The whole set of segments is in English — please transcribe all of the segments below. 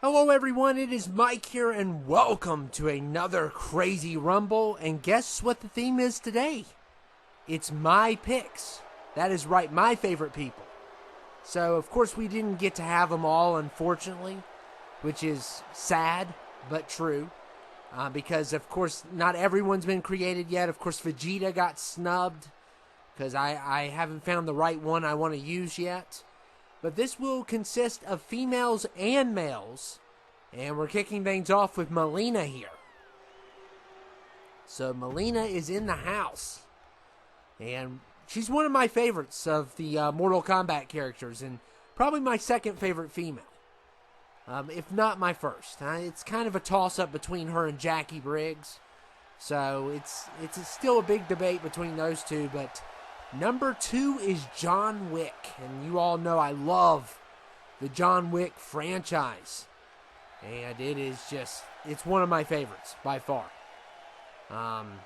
Hello everyone, it is Mike here and welcome to another Crazy Rumble. And guess what the theme is today? It's my picks. That is right, my favorite people. So of course we didn't get to have them all, unfortunately, which is sad but true. Because of course not everyone's been created yet. Of course Vegeta got snubbed because I haven't found the right one I want to use yet. But this will consist of females and males. And we're kicking things off with Melina here. So Melina is in the house. And she's one of my favorites of the Mortal Kombat characters. And probably my second favorite female. If not my first. It's kind of a toss-up between her and Jackie Briggs. So it's still a big debate between those two. But number 2 is John Wick. And you all know I love the John Wick franchise. And it is just, it's one of my favorites by far. And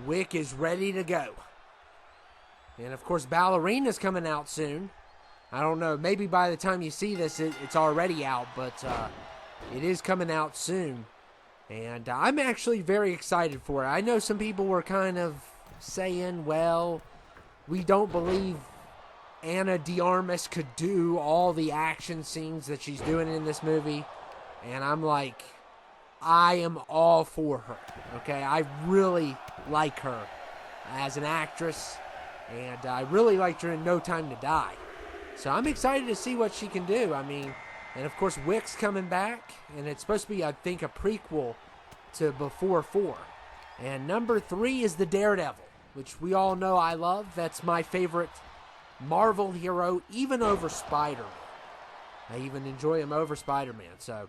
Wick is ready to go. And of course Ballerina's coming out soon. I don't know, maybe by the time you see this it's already out. But it is coming out soon. And I'm actually very excited for it. I know some people were kind of saying, well, we don't believe Ana de Armas could do all the action scenes that she's doing in this movie. And I'm like, I am all for her. Okay, I really like her as an actress. And I really liked her in No Time to Die. So I'm excited to see what she can do. I mean, and of course Wick's coming back. And it's supposed to be, I think, a prequel to Before 4. And number 3 is the Daredevil, which we all know I love. That's my favorite Marvel hero, even over Spider-Man. I even enjoy him over Spider-Man. So,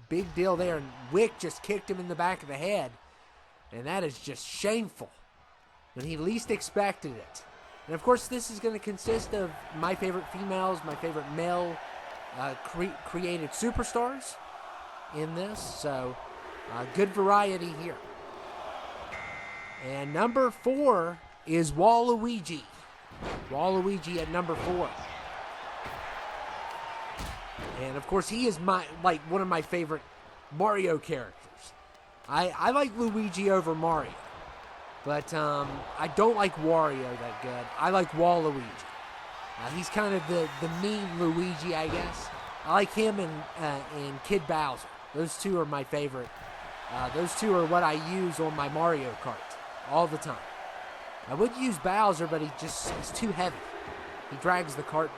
big deal there. And Wick just kicked him in the back of the head. And that is just shameful. When he least expected it. And of course, this is going to consist of my favorite females, my favorite male created superstars in this. So, good variety here. And number 4 is Waluigi. Waluigi at number 4. And of course he is one of my favorite Mario characters. I like Luigi over Mario. But I don't like Wario that good. I like Waluigi. He's kind of the mean Luigi, I guess. I like him and Kid Bowser. Those two are my favorite. Those two are what I use on my Mario Kart all the time. I would use Bowser, but he's too heavy. He drags the cart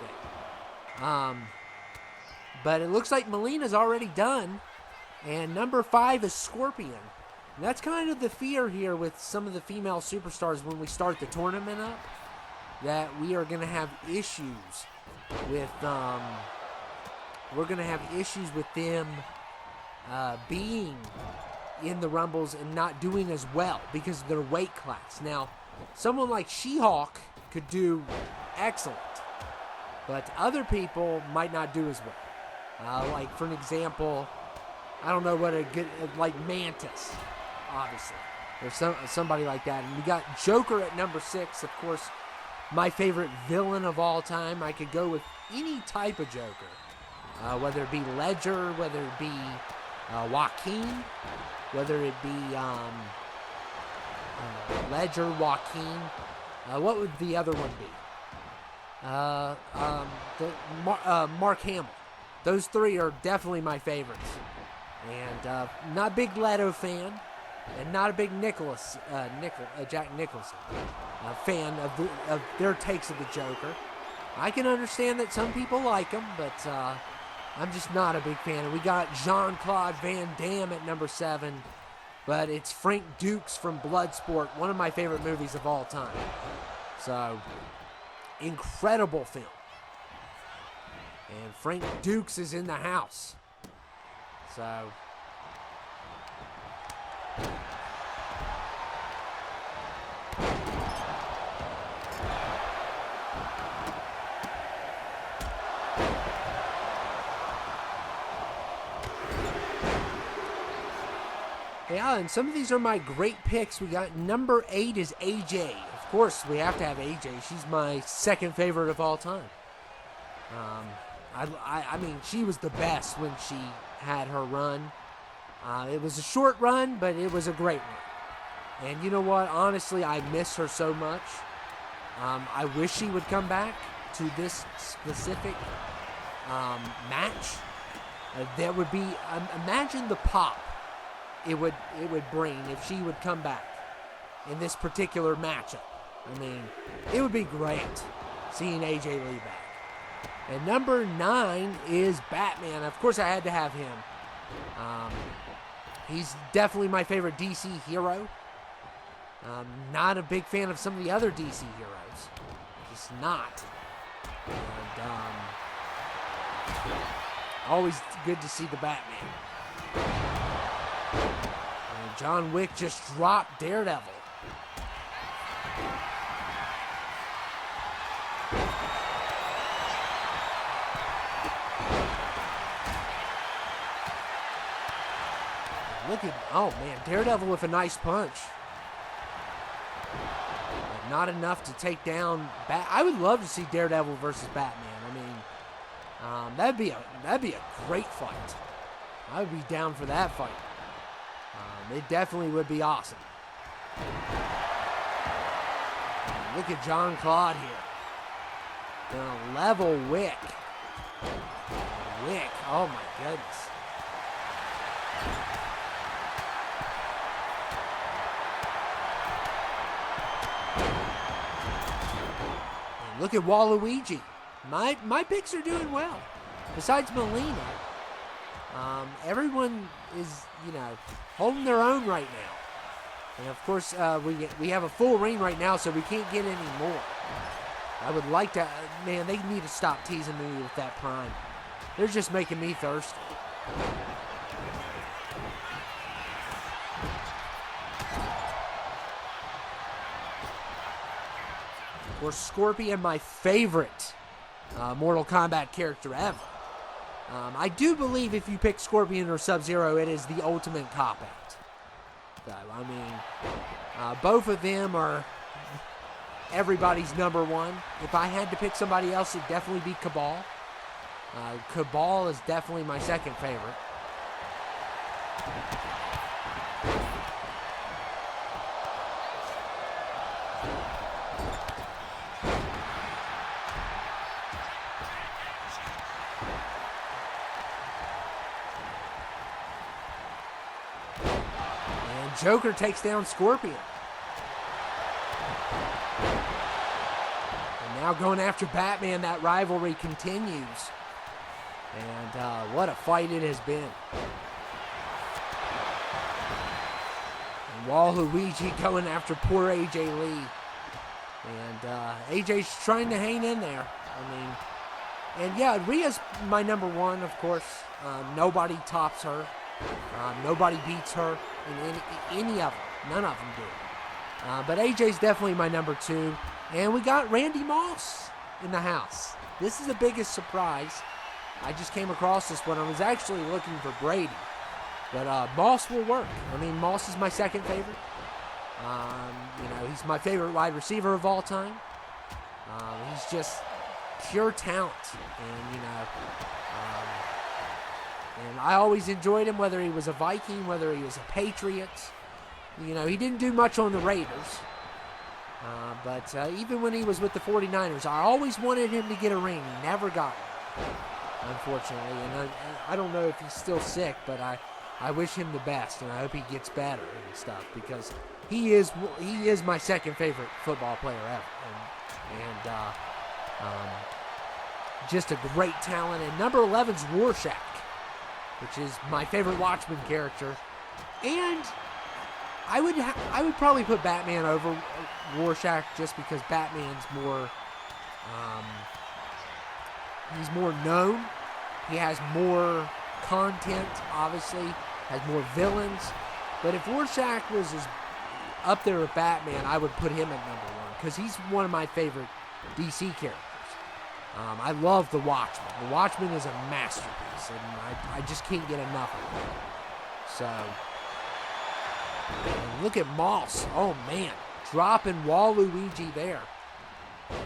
down. But it looks like Melina's already done. And number 5 is Scorpion. And that's kind of the fear here with some of the female superstars when we start the tournament up. That we are going to have issues with, we're going to have issues with them being in the Rumbles and not doing as well because of their weight class. Now, someone like She-Hulk could do excellent, but other people might not do as well. Like, for an example, I don't know what a good, like Mantis, obviously, or somebody like that. And we got Joker at number 6, of course, my favorite villain of all time. I could go with any type of Joker, whether it be Ledger, whether it be Joaquin, whether it be Ledger, Joaquin. What would the other one be? Mark Hamill. Those 3 are definitely my favorites. And not a big Leto fan, and not a big Jack Nicholson fan of their takes of the Joker. I can understand that some people like him, but I'm just not a big fan. And we got Jean-Claude Van Damme at number 7. But it's Frank Dukes from Bloodsport, one of my favorite movies of all time. So, incredible film. And Frank Dukes is in the house. So, yeah, and some of these are my great picks. We got number 8 is AJ. Of course, we have to have AJ. She's my second favorite of all time. I mean, she was the best when she had her run. It was a short run, but it was a great run. And you know what? Honestly, I miss her so much. I wish she would come back to this specific match. That would be, imagine the pop it would bring if she would come back in this particular matchup. I mean, it would be great seeing AJ Lee back. And number 9 is Batman. Of course, I had to have him. He's definitely my favorite DC hero. Not a big fan of some of the other DC heroes. Just not. And always good to see the Batman. And John Wick just dropped Daredevil. Look at, oh man, Daredevil with a nice punch. But not enough to take down I would love to see Daredevil versus Batman. I mean, that'd be a great fight. I would be down for that fight. It definitely would be awesome. Look at John Claude here. Gonna level Wick. Wick, oh my goodness. And look at Waluigi. My picks are doing well. Besides Melina, everyone is, holding their own right now. And of course, we have a full ring right now, so we can't get any more. I would like to, man, they need to stop teasing me with that Prime. They're just making me thirsty. Of course, Scorpion, my favorite Mortal Kombat character ever. I do believe if you pick Scorpion or Sub-Zero, it is the ultimate cop-out. So, I mean, both of them are everybody's number one. If I had to pick somebody else, it'd definitely be Cabal. Cabal is definitely my second favorite. Joker takes down Scorpion. And now going after Batman, that rivalry continues. And what a fight it has been. And Waluigi going after poor AJ Lee. And AJ's trying to hang in there. I mean, and yeah, Rhea's my number one, of course. Nobody tops her. Nobody beats her in any of them. None of them do. But AJ's definitely my number 2. And we got Randy Moss in the house. This is the biggest surprise. I just came across this one. I was actually looking for Brady. But Moss will work. I mean, Moss is my second favorite. He's my favorite wide receiver of all time. He's just pure talent. And I always enjoyed him, whether he was a Viking, whether he was a Patriot. He didn't do much on the Raiders. But even when he was with the 49ers, I always wanted him to get a ring. He never got one, unfortunately. And I don't know if he's still sick, but I wish him the best, and I hope he gets better and stuff, because he is my second favorite football player ever. And just a great talent. And number 11's Rorschach, which is my favorite Watchmen character. And I would probably put Batman over Rorschach, just because Batman's more, he's more known. He has more content, obviously, has more villains. But if Rorschach was up there with Batman, I would put him at number 1, because he's one of my favorite DC characters. I love The Watchmen. The Watchmen is a masterpiece, and I just can't get enough of it. So, look at Moss. Oh, man. Dropping Waluigi there.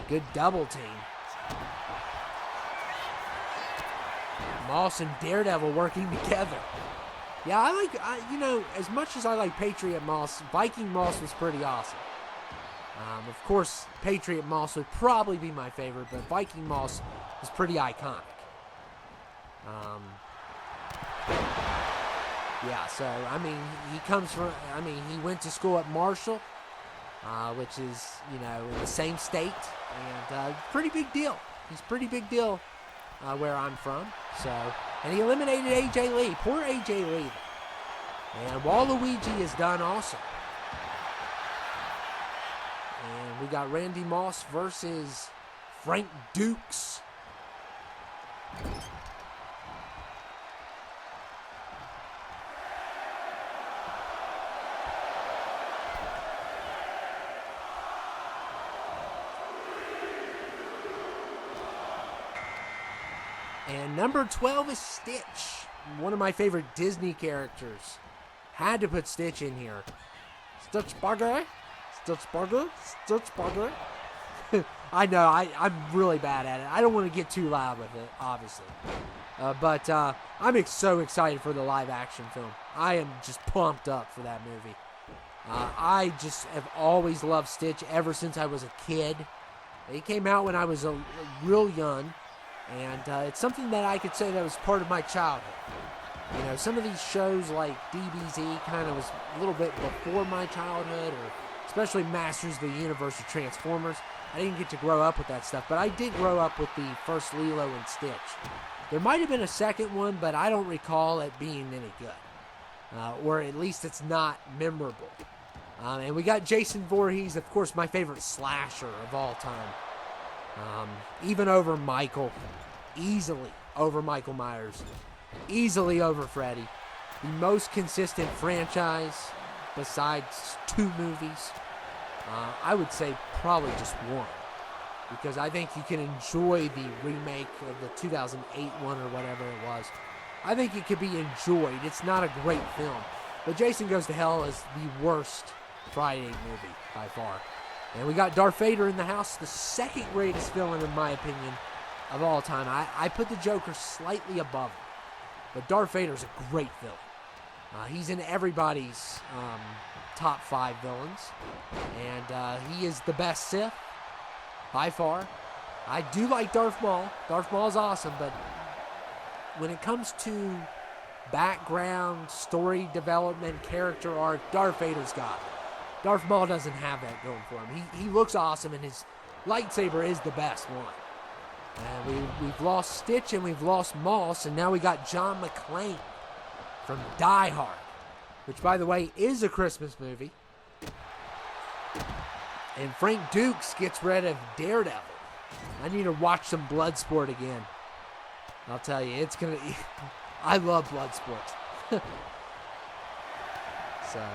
Good double team. Moss and Daredevil working together. Yeah, as much as I like Patriot Moss, Viking Moss was pretty awesome. Of course, Patriot Moss would probably be my favorite, but Viking Moss was pretty iconic. Yeah, so, he went to school at Marshall, which is, in the same state, and pretty big deal. He's pretty big deal where I'm from, so, and he eliminated AJ Lee. Poor AJ Lee. And Waluigi is done also. And we got Randy Moss versus Frank Dukes. And number 12 is Stitch, one of my favorite Disney characters. Had to put Stitch in here. Stitch Bugger. I know, I'm really bad at it. I don't want to get too loud with it, obviously. But I'm so excited for the live action film. I am just pumped up for that movie. I just have always loved Stitch ever since I was a kid. It came out when I was real young. And it's something that I could say that was part of my childhood. Some of these shows like DBZ kind of was a little bit before my childhood, or especially Masters of the Universe or Transformers. I didn't get to grow up with that stuff, but I did grow up with the first Lilo and Stitch. There might have been a second one, but I don't recall it being any good. Or at least it's not memorable. And we got Jason Voorhees, of course, my favorite slasher of all time. Even over Michael. Easily over Michael Myers. Easily over Freddy. The most consistent franchise besides 2 movies. I would say probably just 1. Because I think you can enjoy the remake of the 2008 one or whatever it was. I think it could be enjoyed. It's not a great film. But Jason Goes to Hell is the worst Friday movie by far. And we got Darth Vader in the house, the second greatest villain, in my opinion, of all time. I put the Joker slightly above him. But Darth Vader's a great villain. He's in everybody's top 5 villains. And he is the best Sith, by far. I do like Darth Maul. Darth Maul's awesome, but when it comes to background, story development, character arc, Darth Vader's got it. Darth Maul doesn't have that going for him. He looks awesome, and his lightsaber is the best one. And we've lost Stitch and we've lost Moss, and now we got John McClane from Die Hard, which, by the way, is a Christmas movie. And Frank Dukes gets rid of Daredevil. I need to watch some Bloodsport again. I'll tell you, it's going to... I love Bloodsport. So...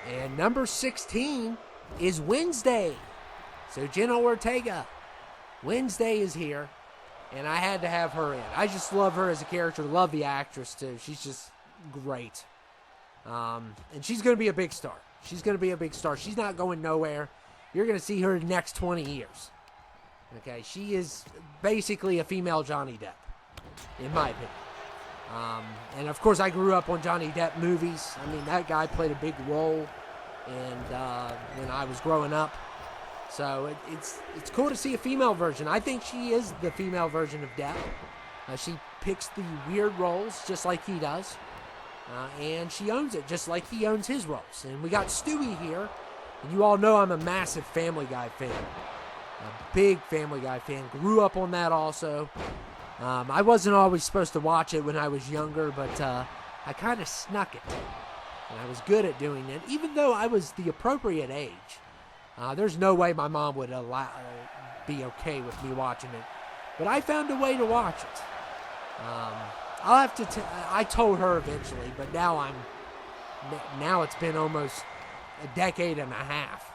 And number 16 is Wednesday. So Jenna Ortega. Wednesday is here. And I had to have her in. I just love her as a character. Love the actress, too. She's just great. And she's going to be a big star. She's going to be a big star. She's not going nowhere. You're going to see her the next 20 years. Okay, she is basically a female Johnny Depp, in my opinion. And of course, I grew up on Johnny Depp movies. I mean, that guy played a big role when I was growing up. So it's cool to see a female version. I think she is the female version of Depp. She picks the weird roles just like he does. And she owns it just like he owns his roles. And we got Stewie here. And you all know I'm a massive Family Guy fan. A big Family Guy fan. Grew up on that also. I wasn't always supposed to watch it when I was younger, but I kind of snuck it. And I was good at doing it, even though I was the appropriate age. There's no way my mom would be okay with me watching it. But I found a way to watch it. I'll have to I told her eventually, but now it's been almost a decade and a half.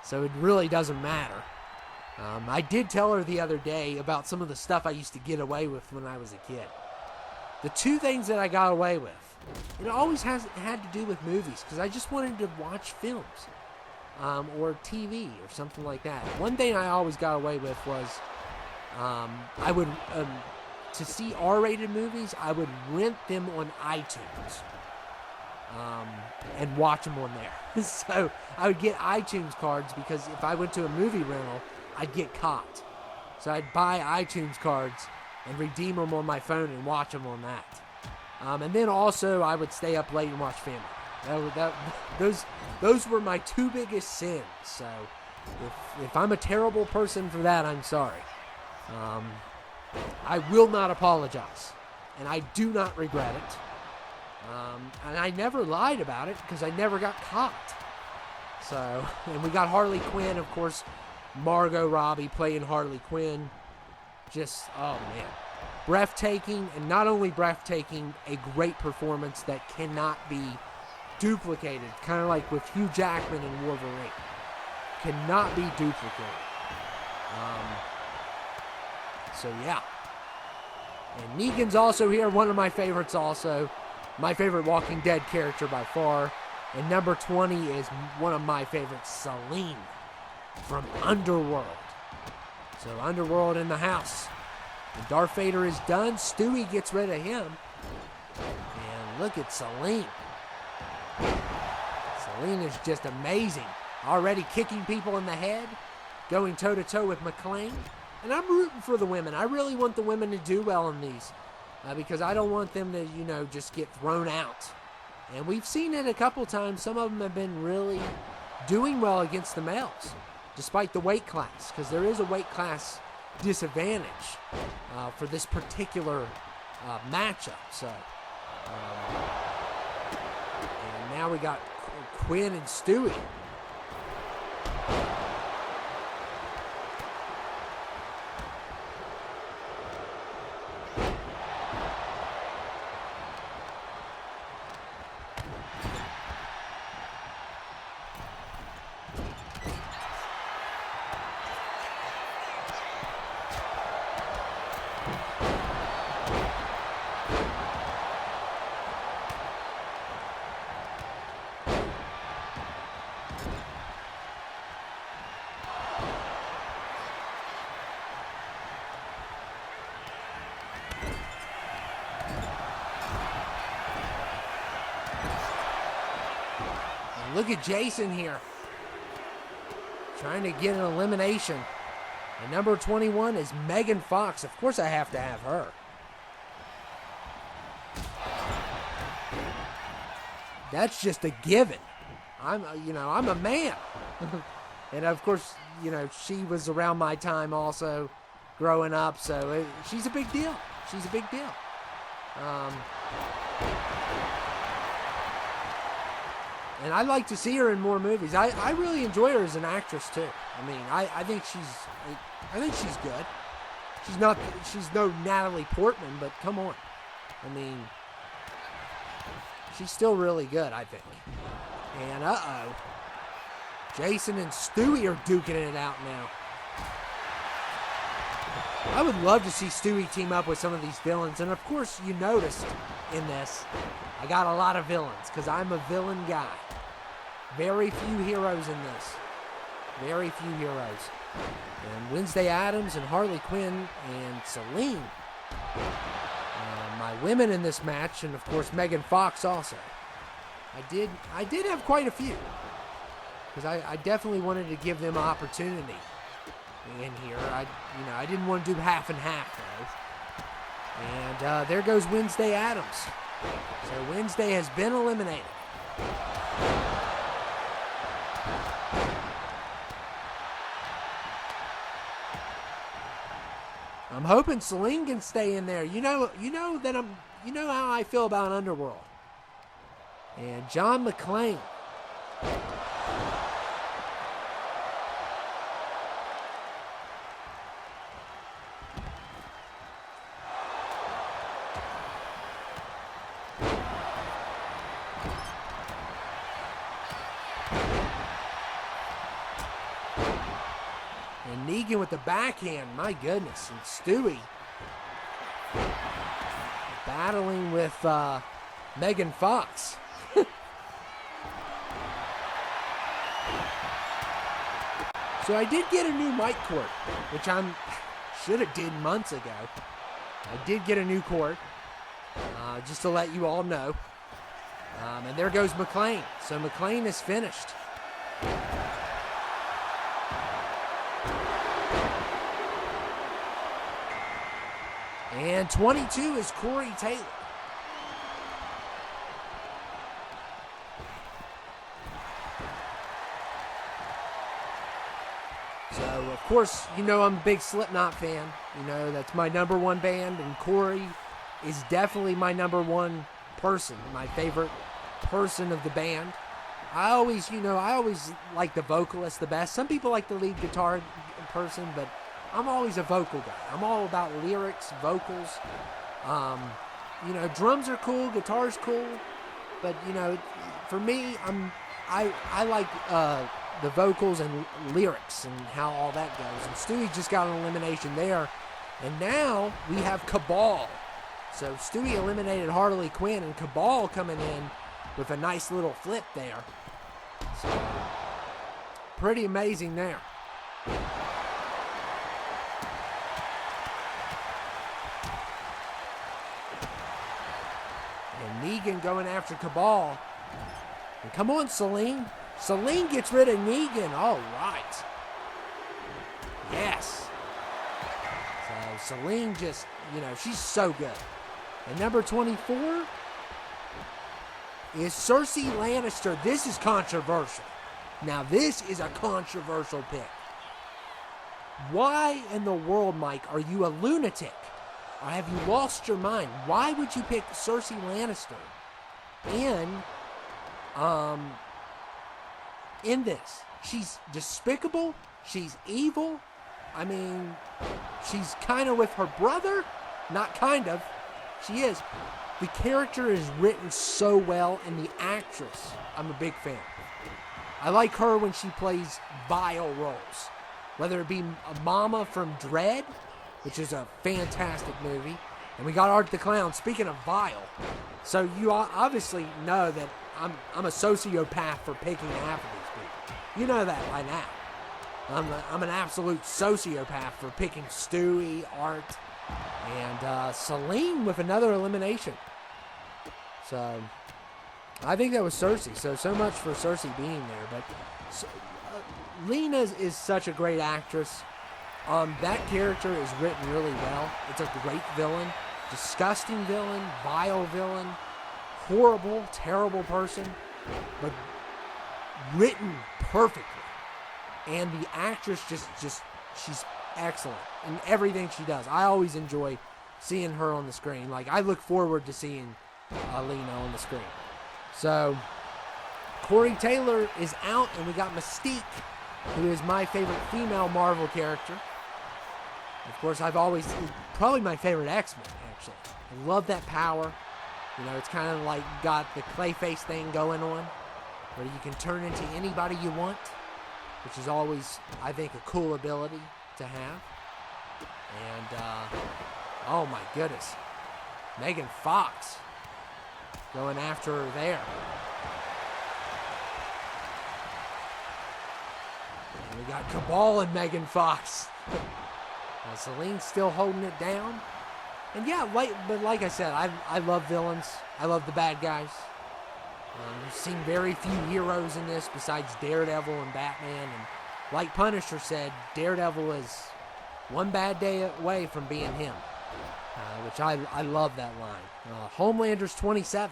So it really doesn't matter. I did tell her the other day about some of the stuff I used to get away with when I was a kid. The 2 things that I got away with it always has had to do with movies because I just wanted to watch films or TV or something like that. One thing I always got away with was I would to see R-rated movies, I would rent them on iTunes and watch them on there. So I would get iTunes cards because if I went to a movie rental, I'd get caught. So I'd buy iTunes cards and redeem them on my phone and watch them on that. And then also I would stay up late and watch family. Those were my two biggest sins. So if I'm a terrible person for that, I'm sorry. I will not apologize, and I do not regret it. And I never lied about it because I never got caught. So, and we got Harley Quinn, of course, Margot Robbie playing Harley Quinn. Just, oh man, breathtaking, and not only breathtaking, a great performance that cannot be duplicated, kind of like with Hugh Jackman in Wolverine. Cannot be duplicated. So yeah. And Negan's also here, one of my favorites also. My favorite Walking Dead character by far. And number 20 is one of my favorites, Selene from Underworld. So Underworld in the house. And Darth Vader is done. Stewie gets rid of him. And look at Selene. Selene is just amazing. Already kicking people in the head. Going toe-to-toe with McClane. And I'm rooting for the women. I really want the women to do well in these. Because I don't want them to, just get thrown out. And we've seen it a couple times. Some of them have been really doing well against the males. Despite the weight class. Because there is a weight class disadvantage for this particular matchup. So, and now we got Quinn and Stewie. Look at Jason here. Trying to get an elimination. And number 21 is Megan Fox. Of course I have to have her. That's just a given. I'm a man. And of course, she was around my time also growing up. So she's a big deal. She's a big deal. And I'd like to see her in more movies. I really enjoy her as an actress too. I mean, I think she's good. She's no Natalie Portman, but come on. I mean, she's still really good, I think. And Jason and Stewie are duking it out now. I would love to see Stewie team up with some of these villains. And of course, you noticed in this, I got a lot of villains because I'm a villain guy. Very few heroes in this. Very few heroes. And Wednesday Addams and Harley Quinn and Selene. My women in this match, and of course Megan Fox also. I did have quite a few. Because I definitely wanted to give them opportunity in here. I didn't want to do half and half though. And there goes Wednesday Addams. So Wednesday has been eliminated. I'm hoping Selene can stay in there. You know how I feel about Underworld. And John McClane. And Negan with the backhand, my goodness. And Stewie battling with Megan Fox. So I did get a new mic cord, which should have did months ago. I did get a new cord, just to let you all know. And there goes McLean. So McLean is finished. And 22 is Corey Taylor. So, of course, you know I'm a big Slipknot fan. You know, that's my number one band, and Corey is definitely my number one person, my favorite person of the band. I always like the vocalist the best. Some people like the lead guitar person, but I'm always a vocal guy. I'm all about lyrics, vocals. Drums are cool, guitar's cool, but for me, I like the vocals and lyrics and how all that goes. And Stewie just got an elimination there, and now we have Cabal. So Stewie eliminated Harley Quinn, and Cabal coming in with a nice little flip there. So pretty amazing there. And Negan going after Cabal. And come on, Celine. Celine gets rid of Negan. All right. Yes. So Celine just, she's so good. And number 24 is Cersei Lannister. This is controversial. Now, this is a controversial pick. Why in the world, Mike, are you a lunatic? Or have you lost your mind? Why would you pick Cersei Lannister in this? She's despicable. She's evil. I mean, she's kind of with her brother. Not kind of. She is. The character is written so well, and the actress, I'm a big fan. I like her when she plays vile roles. Whether it be a Mama from Dread, which is a fantastic movie, and we got Art the Clown. Speaking of vile, so you obviously know that I'm a sociopath for picking half of these people. You know that by now. I'm an absolute sociopath for picking Stewie, Art, and Celine with another elimination. So I think that was Cersei. So much for Cersei being there. But Lena is such a great actress. That character is written really well. It's a great villain, disgusting villain, vile villain, horrible, terrible person, but written perfectly. And the actress just she's excellent in everything she does. I always enjoy seeing her on the screen. Like, I look forward to seeing Lena on the screen. So Corey Taylor is out, and we got Mystique, who is my favorite female Marvel character. Of course, probably my favorite X-Men, actually. I love that power. It's kind of like got the Clayface thing going on, where you can turn into anybody you want, which is always, I think, a cool ability to have. And, oh my goodness, Megan Fox going after her there. And we got Cabal and Megan Fox. Celine's still holding it down. And yeah, but like I said, I love villains. I love the bad guys. We've seen very few heroes in this besides Daredevil and Batman. And like Punisher said, Daredevil is one bad day away from being him. Which I love that line. Homelander's 27.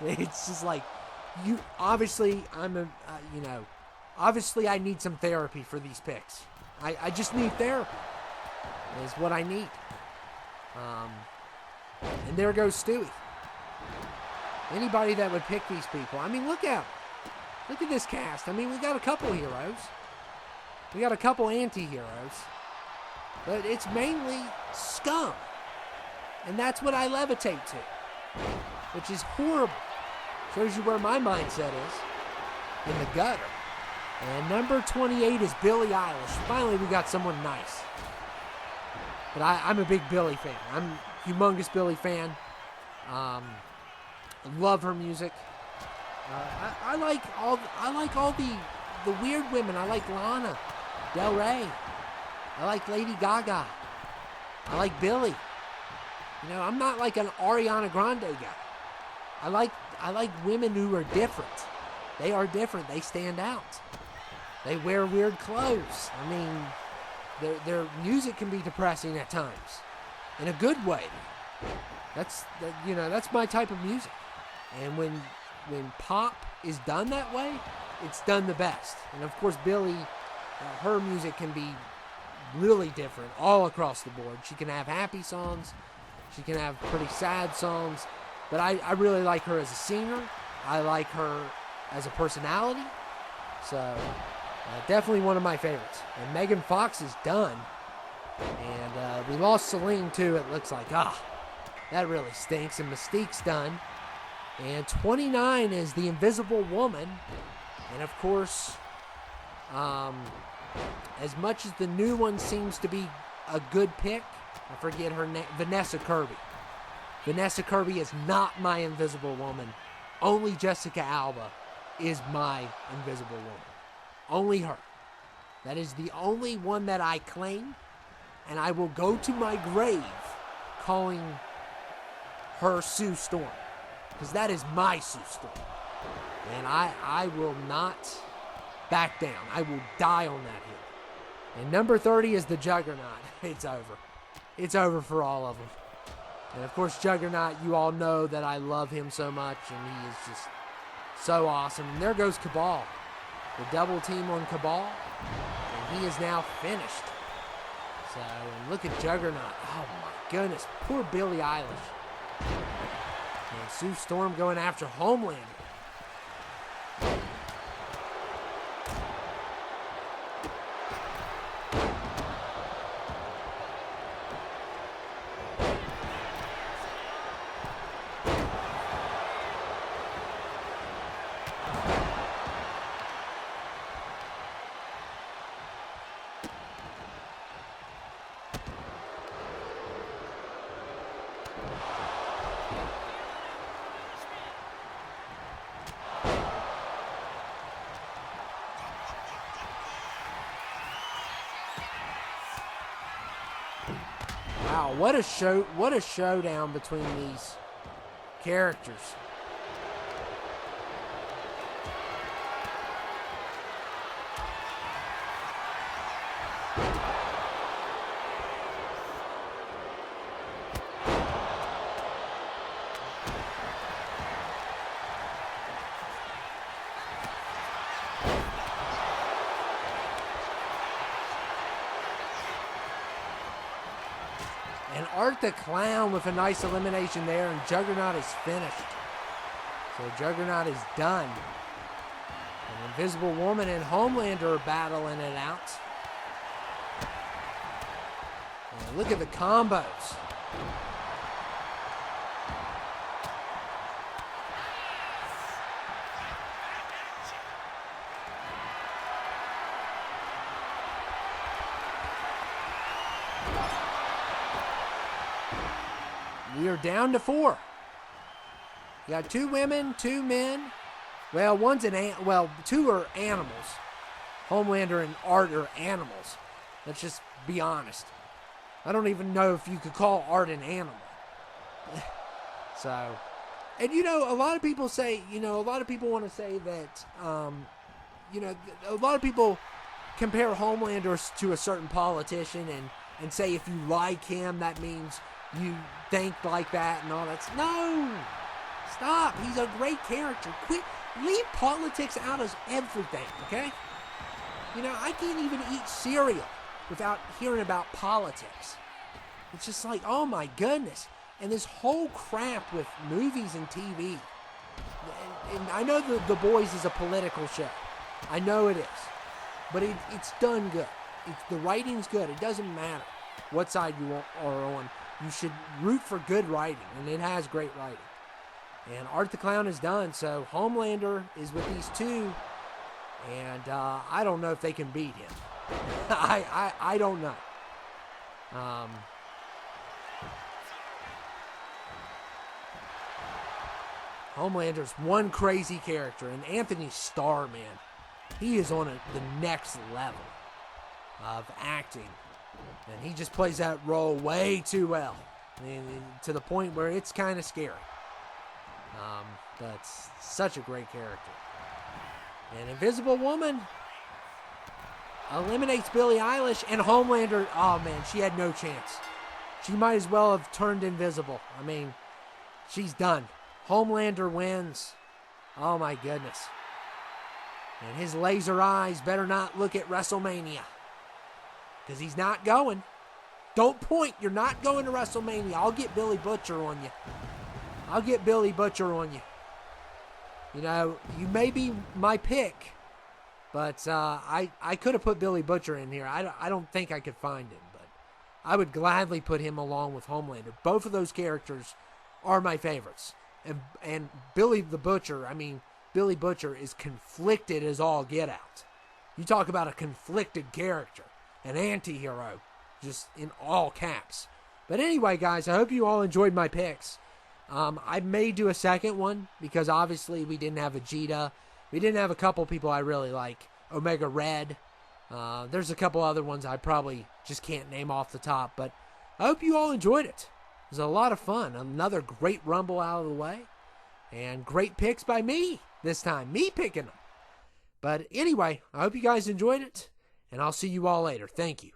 It's just like, obviously I need some therapy for these picks. I just need therapy. Is what I need. And there goes Stewie. Anybody that would pick these people. I mean, look at this cast. I mean, we got a couple heroes. We got a couple anti-heroes. But it's mainly scum. And that's what I levitate to. Which is horrible. Shows you where my mindset is. In the gutter. And number 28 is Billie Eilish. Finally, we got someone nice. But I'm a big Billie fan. I'm a humongous Billie fan. Love her music. I like all the weird women. I like Lana Del Rey. I like Lady Gaga. I like Billie. You know, I'm not like an Ariana Grande guy. I like women who are different. They are different. They stand out. They wear weird clothes. I mean, their music can be depressing at times, in a good way. That's my type of music. And when pop is done that way, it's done the best. And of course, Billie, her music can be really different all across the board. She can have happy songs. She can have pretty sad songs. But I really like her as a singer. I like her as a personality. So, definitely one of my favorites. And Megan Fox is done. And we lost Celine, too, it looks like. That really stinks. And Mystique's done. And 29 is the Invisible Woman. And, of course, as much as the new one seems to be a good pick, I forget her name, Vanessa Kirby. Vanessa Kirby is not my Invisible Woman. Only Jessica Alba is my Invisible Woman. Only her. That is the only one that I claim, and I will go to my grave calling her Sue Storm, because that is my Sue Storm. And I will not back down. I will die on that hill. And number 30 is the Juggernaut. It's over. It's over for all of them. And of course, Juggernaut, you all know that I love him so much, and he is just so awesome. And there goes Cabal. The double team on Cabal, and he is now finished. So, and look at Juggernaut. Oh my goodness, poor Billie Eilish. And Sue Storm going after Homelander. Wow, what a showdown between these characters. And Art the Clown with a nice elimination there, and Juggernaut is finished. So Juggernaut is done. And Invisible Woman and Homelander are battling it out. And look at the combos. We are down to 4. You got 2 women, 2 men. Well, two are animals. Homelander and Art are animals. Let's just be honest. I don't even know if you could call Art an animal. So, and a lot of people say, a lot of people want to say that, a lot of people compare Homelander to a certain politician and say if you like him, that means you think like that and all that. No! Stop. He's a great character. Quit. Leave politics out of everything, okay? I can't even eat cereal without hearing about politics. It's just like, oh my goodness. And this whole crap with movies and TV. And I know The Boys is a political show. I know it is. But it's done good. The writing's good. It doesn't matter what side you are on. You should root for good writing, and it has great writing. And Art the Clown is done, so Homelander is with these 2, and I don't know if they can beat him. I don't know. Homelander's one crazy character, and Anthony Starr, man, he is on the next level of acting, and he just plays that role way too well, to the point where it's kind of scary. But such a great character. And Invisible Woman eliminates Billie Eilish, and Homelander, oh man, she had no chance. She might as well have turned invisible. I mean, she's done. Homelander wins. Oh my goodness. And his laser eyes better not look at WrestleMania, because he's not going. Don't point. You're not going to WrestleMania. I'll get Billy Butcher on you. I'll get Billy Butcher on you. You know, you may be my pick, but I could have put Billy Butcher in here. I don't think I could find him, but I would gladly put him along with Homelander. Both of those characters are my favorites. And Billy the Butcher, I mean, Billy Butcher is conflicted as all get out. You talk about a conflicted character, an anti-hero, just in all caps. But anyway, guys, I hope you all enjoyed my picks. I may do a second one, because obviously we didn't have Vegeta. We didn't have a couple people I really like. Omega Red. There's a couple other ones I probably just can't name off the top. But I hope you all enjoyed it. It was a lot of fun. Another great Rumble out of the way. And great picks by me this time. Me picking them. But anyway, I hope you guys enjoyed it. And I'll see you all later. Thank you.